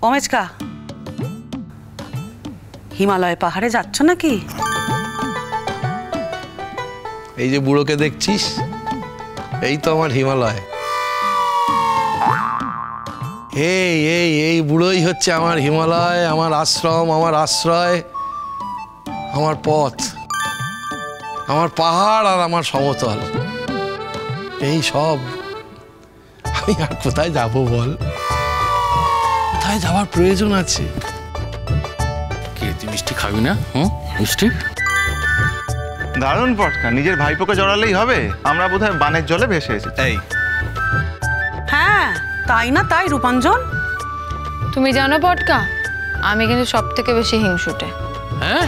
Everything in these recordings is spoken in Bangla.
অমেজকা, হিমালয় পাহাড়ে যাচ্ছ নাকি? এই যে বুড়োকে দেখছিস, এই তো আমার হিমালয়। এই এই এই বুড়োই হচ্ছে আমার হিমালয়, আমার আশ্রম, আমার আশ্রয়, আমার পথ, আমার পাহাড় আর আমার সমতল। এই সব। আমি আর কোথায় যাব বল? কোথায় যাওয়ার প্রয়োজন আছে? কে তুই মিষ্টি খাবি না? মিষ্টি দারুণ পটকা, নিজের ভাইপোকে জড়ালেই হবে। আমরা বোধহয় বানের জলে ভেসে এসেছি। এই হ্যাঁ, তাই না তাই রূপাঞ্জন? তুমি জানো পটকা, আমি কিন্তু সব থেকে বেশি হিংসুটে। হ্যাঁ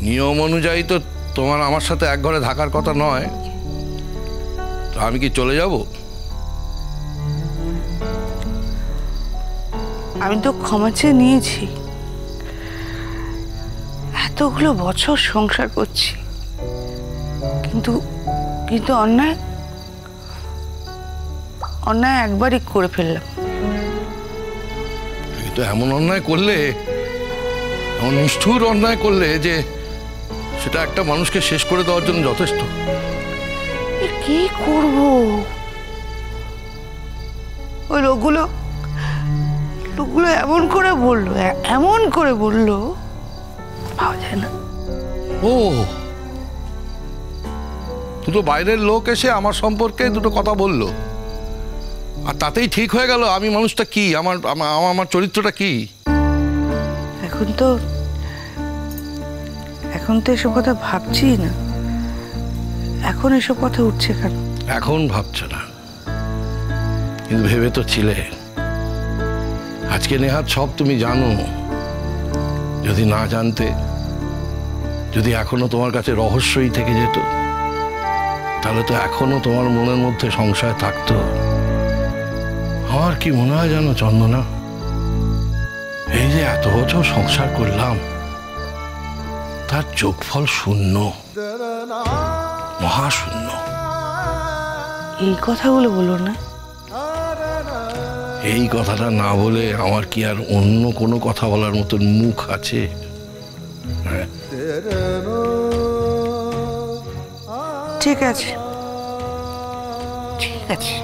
নিয়ম অনুযায়ী তো তোমার আমার সাথে এক ঘরে থাকার কথা নয়, তো আমি কি চলে যাব? আমি তো ক্ষমা চেয়ে নিয়েছি। এতগুলো বছর সংসার করছি, কিন্তু কিন্তু অন্যায় অন্যায় একবারই করে ফেললাম। কিন্তু এমন অন্যায় করলে, এমন নিষ্ঠুর অন্যায় করলে যে সেটা একটা মানুষকে শেষ করে দেওয়ার জন্য যথেষ্ট। কি করব? ওই লোকগুলো এমন করে বললো, এমন করে বললো, পাওয়া যায় না। ও, দুটো বাইরের লোক এসে আমার সম্পর্কে দুটো কথা বললো, আর তাতেই ঠিক হয়ে গেল আমি মানুষটা কি, আমার আমার চরিত্রটা কি। এখন তো এসব কথা ভাবছি না। এখন এসব কথা উঠছে কেন? এখন ভাবছো না, কিন্তু ভেবে তো ছিলে। আজকে নেহাত সব তুমি জানো। যদি না জানতে, যদি এখনো তোমার কাছে রহস্যই থেকে যেত, তাহলে তো এখনো তোমার মনের মধ্যে সংশয় থাকতো। আমার কি মনে হয় জানো চন্দনা, এই যে এত বছর সংসার করলাম, তার যোগফল শূন্য, মহাশূন্য। এই কথাগুলো বলো না। এই কথাটা না বলে আমার কি আর অন্য কোনো কথা বলার মতন মুখ আছে? ঠিক আছে, ঠিক আছে,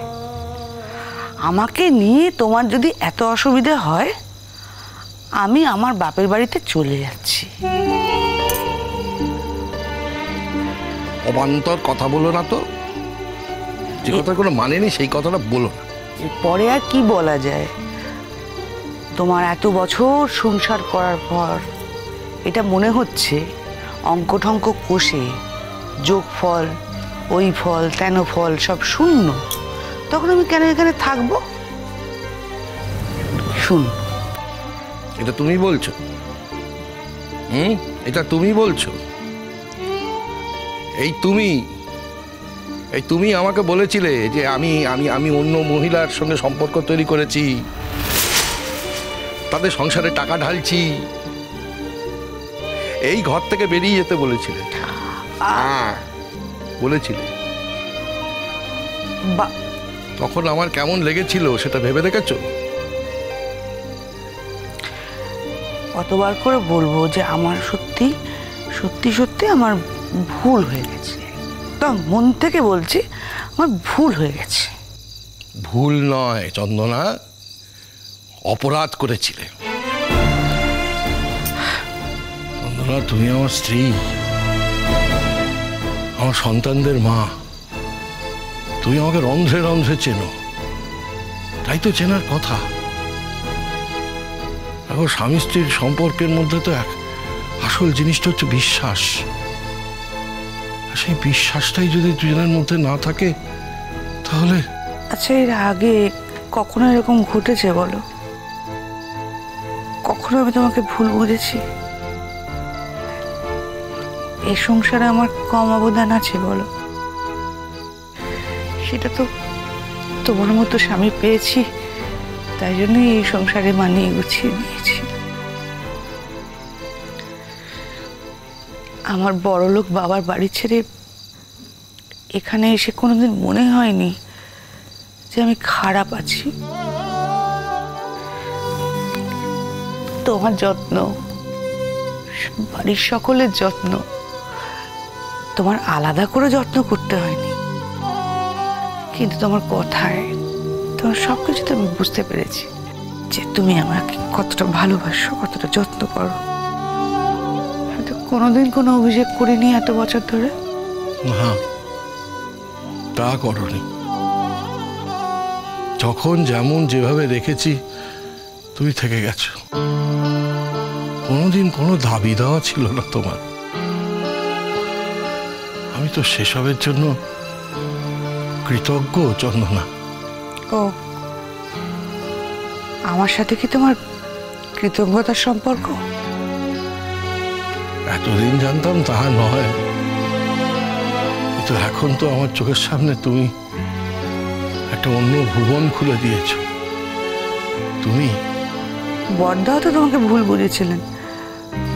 আমাকে নিয়ে তোমার যদি এত অসুবিধা হয়, আমি আমার বাপের বাড়িতে চলে যাচ্ছি। অবান্তর কথা বলো না তো। যে কথা কোনো মানে নেই সেই কথাটা বলো না। এরপরে আর কি বলা যায়? তোমার এত বছর সংসার করার পর এটা মনে হচ্ছে অঙ্ক ঠঙ্ক কষে যোগফল, ওই ফল, তেন ফল সব শূন্য। তখন আমি কেন এখানে থাকবো? শুন, এটা তুমি বলছো? এটা তুমি বলছো? এই তুমি আমাকে বলেছিলে যে আমি আমি আমি অন্য মহিলার সঙ্গে সম্পর্ক তৈরি করেছি, তাদের সংসারে টাকা ঢালছি, এই ঘর থেকে বেরিয়ে যেতে বলেছিলে। বলেছিলে। তখন আমার কেমন লেগেছিল সেটা ভেবে দেখেছো? কতবার করে বলবো যে আমার সত্যি সত্যি সত্যি আমার ভুল হয়ে গেছে। তো মন থেকে বলছি, আমার ভুল হয়ে গেছে। ভুল নয় চন্দনা, অপরাধ করেছিলে। চন্দনা, তুমি আমার স্ত্রী, আমার সন্তানদের মা। তুমি আমাকে রন্ধ্রে রন্ধ্রে চেনো, তাই তো চেনার কথা। এখন স্বামী স্ত্রীর সম্পর্কের মধ্যে তো আসল জিনিসটা হচ্ছে বিশ্বাস। সেই বিশ্বাসটাই যদি দুজনের মধ্যে না থাকে, তাহলে আচ্ছা, এর আগে কখনো এরকম ঘটেছে বলো? কখনো আমি তোমাকে ভুল বুঝেছি? এই সংসারে আমার কম অবদান আছে বলো? সেটা তো তোমার মতো স্বামী পেয়েছি, তাই জন্যই এই সংসারে মানিয়ে গুছিয়ে নিয়েছি। আমার বড়লোক বাবার বাড়ি ছেড়ে এখানে এসে কোনোদিন মনে হয়নি যে আমি খারাপ আছি। তোমার যত্ন, বাড়ির সকলের যত্ন, তোমার আলাদা করে যত্ন করতে হয়নি, কিন্তু তোমার কথায়, তোমার সবকিছুতে আমি বুঝতে পেরেছি যে তুমি আমাকে কতটা ভালোবাসো, কতটা যত্ন করো। হয়তো কোনোদিন কোনো অভিযোগ করিনি এত বছর ধরে। না, তা করনি। যখন যেমন যেভাবে রেখেছি তুমি থেকে গেছো। কোনোদিন কোনো দাবি দেওয়া ছিল না তোমার। আমি তো সেসবের জন্য কৃতজ্ঞ, চন্দনা। ও, আমার সাথে কি তোমার কৃতজ্ঞতার সম্পর্ক? এতদিন জানতাম তাহা নয়, কিন্তু এখন তো আমার চোখের সামনে তুমি একটা অন্য ভুবন খুলে দিয়েছ। তুমি বড়দাও তো তোমাকে ভুল বুঝেছিলেন,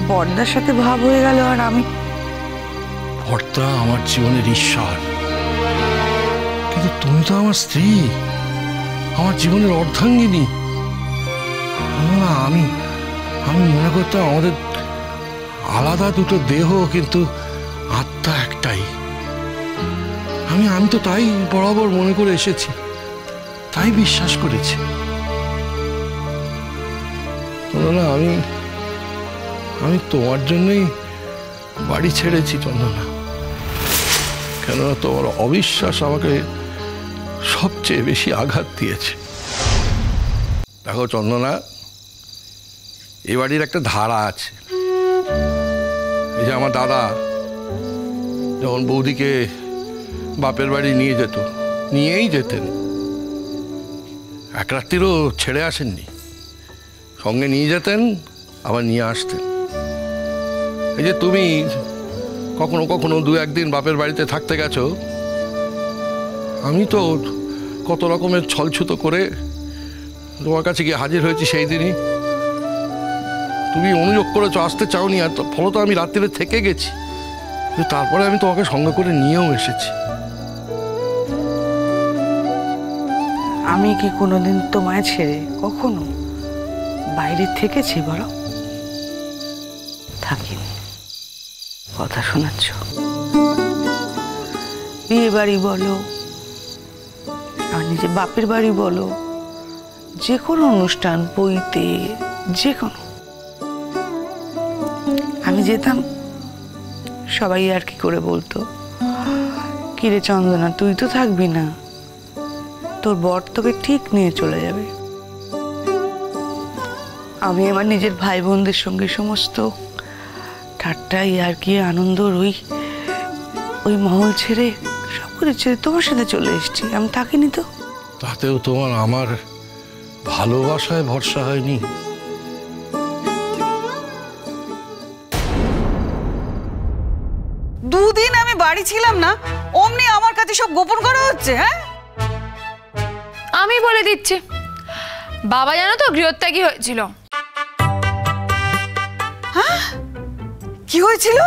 বড়দার সাথে ভাব হয়ে গেল, আর আমি। ভর্তা আমার জীবনের ঈশ্বর, কিন্তু তুমি তো আমার স্ত্রী, আমার জীবনের অর্ধাঙ্গিনী। আমি আমি মনে করতাম আমাদের আলাদা দুটো দেহ, কিন্তু আত্মা একটাই। আমি তো তাই বরাবর মনে করে এসেছি, তাই বিশ্বাস করেছি। না, আমি তোমার জন্যই বাড়ি ছেড়েছি চন্দনা। কেননা তোমার অবিশ্বাস আমাকে সবচেয়ে বেশি আঘাত দিয়েছে। দেখো চন্দনা, এ বাড়ির একটা ধারা আছে। এই যে আমার দাদা যখন বৌদিকে বাপের বাড়ি নিয়ে যেত, নিয়েই যেতেন, এক রাত্রিরও ছেড়ে আসেননি, সঙ্গে নিয়ে যেতেন আবার নিয়ে আসতেন। এই যে তুমি কখনো কখনো দু একদিন বাপের বাড়িতে থাকতে গেছো, আমি তো কত রকমের ছলছুতো করে তোমার কাছে গিয়ে হাজির হয়েছি সেই দিনই। তুমি অনুযোগ করেছো, আসতে চাওনি, আর ফলত আমি রাত্রিরে থেকে গেছি, তারপরে আমি তোমাকে সঙ্গে করে নিয়েও এসেছি। আমি কি কোনোদিন তোমায় ছেড়ে কখনো বাইরে থেকেছি বলো? থাকিনি। কথা শোনাচ্ছ? বিয়ে বাড়ি বলো আর নিজের বাপের বাড়ি বলো, যে কোনো অনুষ্ঠান, বইতে, যে কোনো, আমি যেতাম, সবাই আর কি করে বলতো, কিরে চন্দনা, তুই তো থাকবি না, তোর বর তোকে ঠিক নিয়ে চলে যাবে। আমি আমার নিজের ভাই বোনদের সঙ্গে সমস্ত ঠাট্টা, ইয়ার্কি, আনন্দর ওই মহল ছেড়ে, সব কিছু ছেড়ে তোমার সাথে চলে এসেছি। আমি থাকিনি তো? তাতেও তোমার আমার ভালোবাসায় ভরসা হয়নি? দুদিন আমি বাড়ি ছিলাম না, অমনি আমার কাছে সব গোপন করা হচ্ছে। হ্যাঁ, আমি বলে দিচ্ছি, বাবা জানো তো গৃহত্যাগী হয়েছিল। কি হয়েছিল?